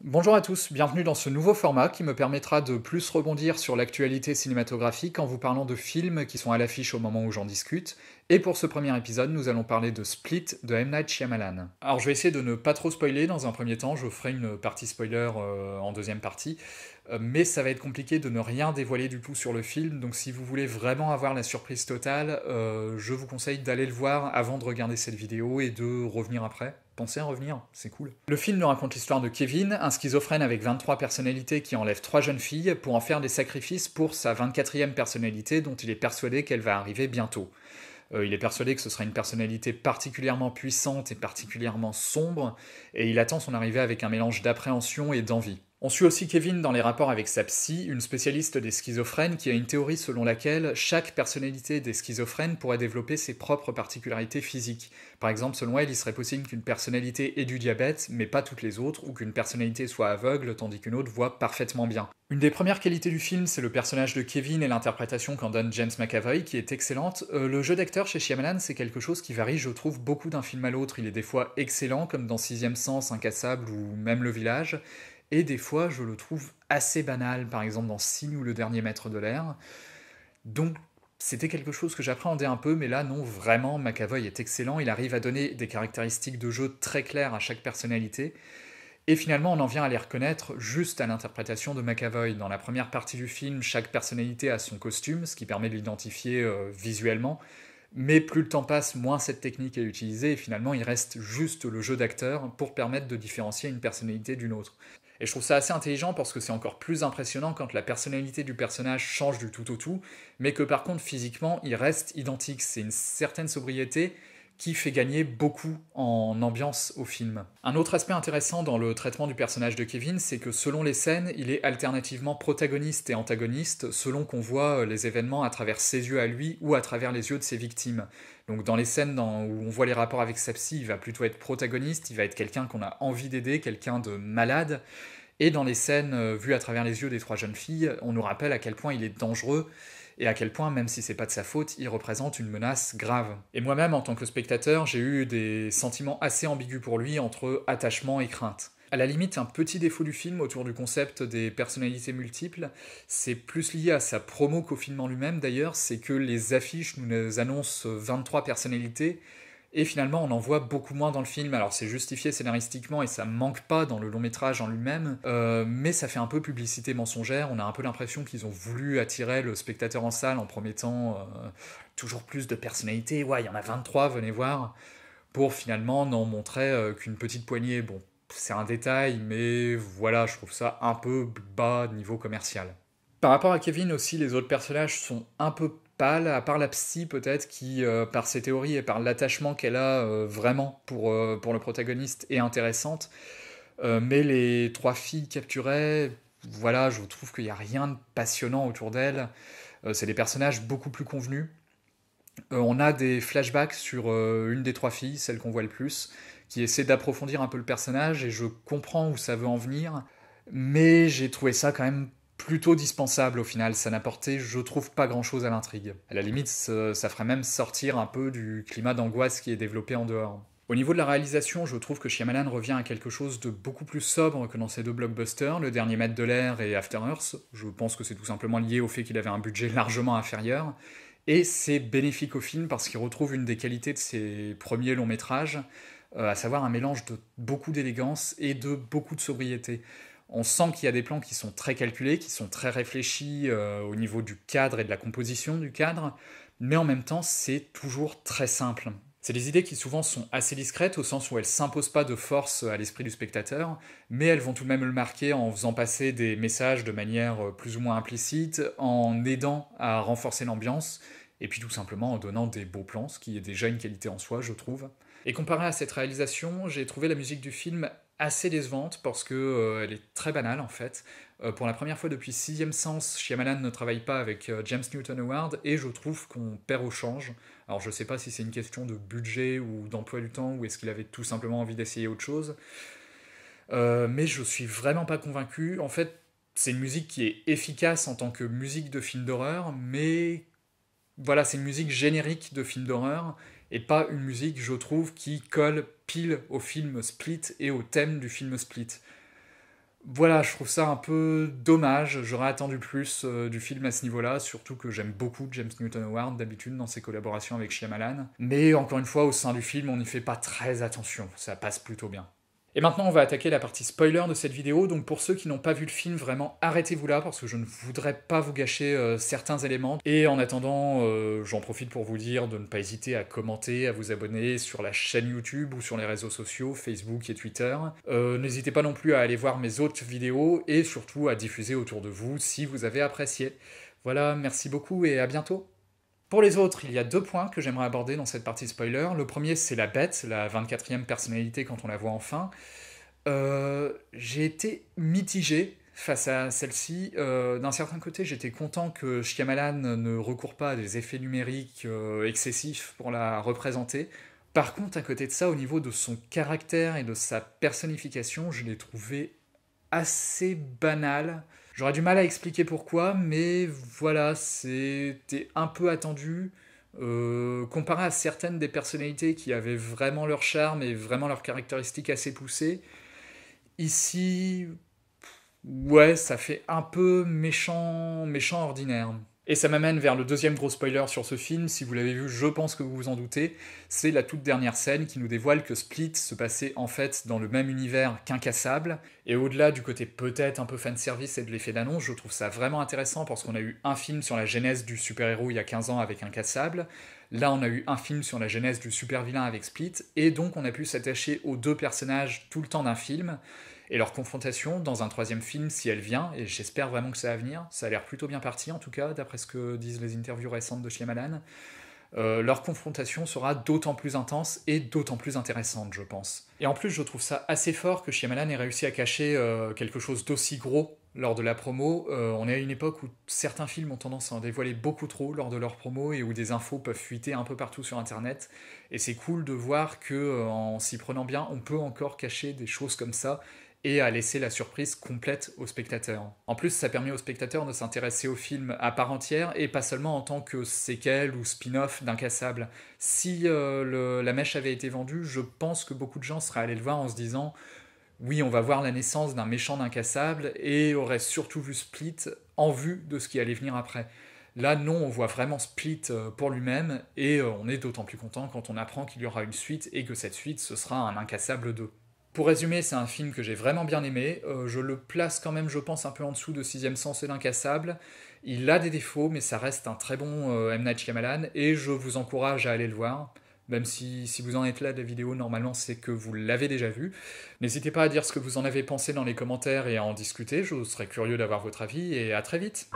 Bonjour à tous, bienvenue dans ce nouveau format qui me permettra de plus rebondir sur l'actualité cinématographique en vous parlant de films qui sont à l'affiche au moment où j'en discute. Et pour ce premier épisode, nous allons parler de Split de M. Night Shyamalan. Alors je vais essayer de ne pas trop spoiler dans un premier temps, je ferai une partie spoiler en deuxième partie, mais ça va être compliqué de ne rien dévoiler du tout sur le film, donc si vous voulez vraiment avoir la surprise totale, je vous conseille d'aller le voir avant de regarder cette vidéo et de revenir après. Pensez à revenir, c'est cool. Le film nous raconte l'histoire de Kevin, un schizophrène avec 23 personnalités qui enlève 3 jeunes filles pour en faire des sacrifices pour sa 24e personnalité dont il est persuadé qu'elle va arriver bientôt. Il est persuadé que ce sera une personnalité particulièrement puissante et particulièrement sombre, et il attend son arrivée avec un mélange d'appréhension et d'envie. On suit aussi Kevin dans les rapports avec sa psy, une spécialiste des schizophrènes qui a une théorie selon laquelle chaque personnalité des schizophrènes pourrait développer ses propres particularités physiques. Par exemple, selon elle, il serait possible qu'une personnalité ait du diabète, mais pas toutes les autres, ou qu'une personnalité soit aveugle tandis qu'une autre voit parfaitement bien. Une des premières qualités du film, c'est le personnage de Kevin et l'interprétation qu'en donne James McAvoy, qui est excellente. Le jeu d'acteur chez Shyamalan, c'est quelque chose qui varie, je trouve, beaucoup d'un film à l'autre. Il est des fois excellent, comme dans Sixième Sens, Incassable ou même Le Village, et des fois, je le trouve assez banal, par exemple dans Signe ou Le Dernier Maître de l'air. Donc, c'était quelque chose que j'appréhendais un peu, mais là, non, vraiment, McAvoy est excellent. Il arrive à donner des caractéristiques de jeu très claires à chaque personnalité. Et finalement, on en vient à les reconnaître juste à l'interprétation de McAvoy. Dans la première partie du film, chaque personnalité a son costume, ce qui permet de l'identifier visuellement. Mais plus le temps passe, moins cette technique est utilisée, et finalement, il reste juste le jeu d'acteur pour permettre de différencier une personnalité d'une autre. Et je trouve ça assez intelligent parce que c'est encore plus impressionnant quand la personnalité du personnage change du tout au tout, mais que par contre physiquement il reste identique. C'est une certaine sobriété qui fait gagner beaucoup en ambiance au film. Un autre aspect intéressant dans le traitement du personnage de Kevin, c'est que selon les scènes, il est alternativement protagoniste et antagoniste, selon qu'on voit les événements à travers ses yeux à lui ou à travers les yeux de ses victimes. Donc dans les scènes où on voit les rapports avec sa psy, il va plutôt être protagoniste, il va être quelqu'un qu'on a envie d'aider, quelqu'un de malade. Et dans les scènes vues à travers les yeux des 3 jeunes filles, on nous rappelle à quel point il est dangereux et à quel point, même si c'est pas de sa faute, il représente une menace grave. Et moi-même, en tant que spectateur, j'ai eu des sentiments assez ambigus pour lui entre attachement et crainte. À la limite, un petit défaut du film autour du concept des personnalités multiples, c'est plus lié à sa promo qu'au film en lui-même d'ailleurs, c'est que les affiches nous annoncent 23 personnalités, et finalement, on en voit beaucoup moins dans le film. Alors, c'est justifié scénaristiquement et ça manque pas dans le long métrage en lui-même, mais ça fait un peu publicité mensongère. On a un peu l'impression qu'ils ont voulu attirer le spectateur en salle en promettant toujours plus de personnalités. Ouais, il y en a 23, venez voir. Pour finalement n'en montrer qu'une petite poignée. Bon, c'est un détail, mais voilà, je trouve ça un peu bas niveau commercial. Par rapport à Kevin aussi, les autres personnages sont un peu pâles, à part la psy peut-être, qui, par ses théories et par l'attachement qu'elle a vraiment pour le protagoniste, est intéressante. Mais les 3 filles capturées, voilà, je trouve qu'il n'y a rien de passionnant autour d'elles. C'est des personnages beaucoup plus convenus. On a des flashbacks sur une des 3 filles, celle qu'on voit le plus, qui essaie d'approfondir un peu le personnage, et je comprends où ça veut en venir, mais j'ai trouvé ça quand même plutôt dispensable au final, ça n'apportait, je trouve, pas grand-chose à l'intrigue. À la limite, ça ferait même sortir un peu du climat d'angoisse qui est développé en dehors. Au niveau de la réalisation, je trouve que Shyamalan revient à quelque chose de beaucoup plus sobre que dans ses 2 blockbusters, Le Dernier Maître de l'air et After Earth. Je pense que c'est tout simplement lié au fait qu'il avait un budget largement inférieur. Et c'est bénéfique au film parce qu'il retrouve une des qualités de ses premiers longs métrages, à savoir un mélange de beaucoup d'élégance et de beaucoup de sobriété. On sent qu'il y a des plans qui sont très calculés, qui sont très réfléchis au niveau du cadre et de la composition du cadre, mais en même temps c'est toujours très simple. C'est des idées qui souvent sont assez discrètes au sens où elles s'imposent pas de force à l'esprit du spectateur, mais elles vont tout de même le marquer en faisant passer des messages de manière plus ou moins implicite, en aidant à renforcer l'ambiance, et puis tout simplement en donnant des beaux plans, ce qui est déjà une qualité en soi, je trouve. Et comparé à cette réalisation, j'ai trouvé la musique du film assez décevante parce que elle est très banale en fait. Pour la première fois depuis Sixième Sens, Shyamalan ne travaille pas avec James Newton Howard et je trouve qu'on perd au change. Alors je sais pas si c'est une question de budget ou d'emploi du temps ou est-ce qu'il avait tout simplement envie d'essayer autre chose, mais je suis vraiment pas convaincu. En fait, c'est une musique qui est efficace en tant que musique de film d'horreur, mais voilà, c'est une musique générique de film d'horreur, et pas une musique, je trouve, qui colle pile au film Split et au thème du film Split. Voilà, je trouve ça un peu dommage, j'aurais attendu plus du film à ce niveau-là, surtout que j'aime beaucoup James Newton Howard d'habitude dans ses collaborations avec Shyamalan. Mais encore une fois, au sein du film, on n'y fait pas très attention, ça passe plutôt bien. Et maintenant, on va attaquer la partie spoiler de cette vidéo, donc pour ceux qui n'ont pas vu le film, vraiment arrêtez-vous là, parce que je ne voudrais pas vous gâcher certains éléments. Et en attendant, j'en profite pour vous dire de ne pas hésiter à commenter, à vous abonner sur la chaîne YouTube ou sur les réseaux sociaux, Facebook et Twitter. N'hésitez pas non plus à aller voir mes autres vidéos, et surtout à diffuser autour de vous si vous avez apprécié. Voilà, merci beaucoup et à bientôt. Pour les autres, il y a 2 points que j'aimerais aborder dans cette partie spoiler. Le premier, c'est la bête, la 24e personnalité quand on la voit enfin. J'ai été mitigé face à celle-ci. D'un certain côté, j'étais content que Shyamalan ne recourt pas à des effets numériques excessifs pour la représenter. Par contre, à côté de ça, au niveau de son caractère et de sa personnification, je l'ai trouvé assez banal. J'aurais du mal à expliquer pourquoi, mais voilà, c'était un peu attendu. Comparé à certaines des personnalités qui avaient vraiment leur charme et vraiment leurs caractéristiques assez poussées, ici, ouais, ça fait un peu méchant, méchant ordinaire. Et ça m'amène vers le deuxième gros spoiler sur ce film, si vous l'avez vu, je pense que vous vous en doutez, c'est la toute dernière scène qui nous dévoile que Split se passait en fait dans le même univers qu'Incassable, et au-delà du côté peut-être un peu fanservice et de l'effet d'annonce, je trouve ça vraiment intéressant parce qu'on a eu un film sur la genèse du super-héros il y a 15 ans avec Incassable, là on a eu un film sur la genèse du super-vilain avec Split, et donc on a pu s'attacher aux deux personnages tout le temps d'un film, et leur confrontation dans un troisième film si elle vient, et j'espère vraiment que ça va venir, ça a l'air plutôt bien parti en tout cas, d'après ce que disent les interviews récentes de Shyamalan, leur confrontation sera d'autant plus intense et d'autant plus intéressante, je pense. Et en plus, je trouve ça assez fort que Shyamalan ait réussi à cacher quelque chose d'aussi gros lors de la promo. On est à une époque où certains films ont tendance à en dévoiler beaucoup trop lors de leur promo et où des infos peuvent fuiter un peu partout sur Internet. Et c'est cool de voir que, en s'y prenant bien, on peut encore cacher des choses comme ça et à laisser la surprise complète au spectateur. En plus, ça permet au spectateur de s'intéresser au film à part entière et pas seulement en tant que séquelle ou spin-off d'Incassable. Si la mèche avait été vendue, je pense que beaucoup de gens seraient allés le voir en se disant oui, on va voir la naissance d'un méchant d'Incassable et auraient surtout vu Split en vue de ce qui allait venir après. Là, non, on voit vraiment Split pour lui-même et on est d'autant plus content quand on apprend qu'il y aura une suite et que cette suite, ce sera un Incassable 2. Pour résumer, c'est un film que j'ai vraiment bien aimé. Je le place quand même, je pense, un peu en dessous de Sixième Sens et d'Incassable. Il a des défauts, mais ça reste un très bon M. Night Shyamalan, et je vous encourage à aller le voir. Même si vous en êtes là de la vidéo, normalement c'est que vous l'avez déjà vu. N'hésitez pas à dire ce que vous en avez pensé dans les commentaires et à en discuter, je serais curieux d'avoir votre avis, et à très vite.